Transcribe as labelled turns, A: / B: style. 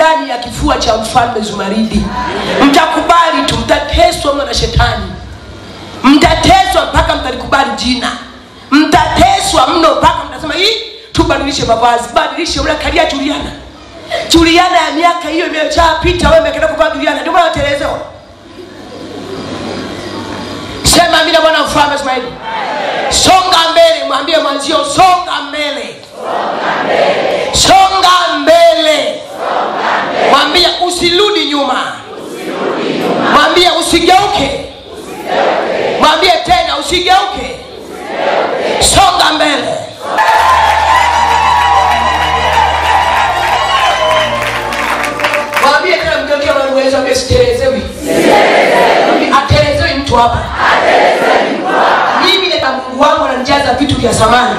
A: ndani ya kifua cha mfalme Zumaridi. Mtakubali tu, mtateswa mno na shetani. Mtateswa mpaka mtalikubali jina. Mtateswa mno mpaka mtasema tubadilishe mavazi. Badilishe ule kalia Juliana. Juliana ya miaka hiyo imeshapita, wewe umekwenda kwa Juliana. Ndio maana telezewa. Sema amina Bwana mfalme Zumaridi. Songa mbele, mwambie mwanzio songa mbele. Songa mbele. Mwambie usirudi nyuma. Mwambie usigeuke. Mwambie tena usigeuke. Songa mbele. Mwambie tena mgeuke unaweza msitelezewi. Atelezewi mtu hapa. Mimi na Mungu wangu ananijaza vitu vya zamani.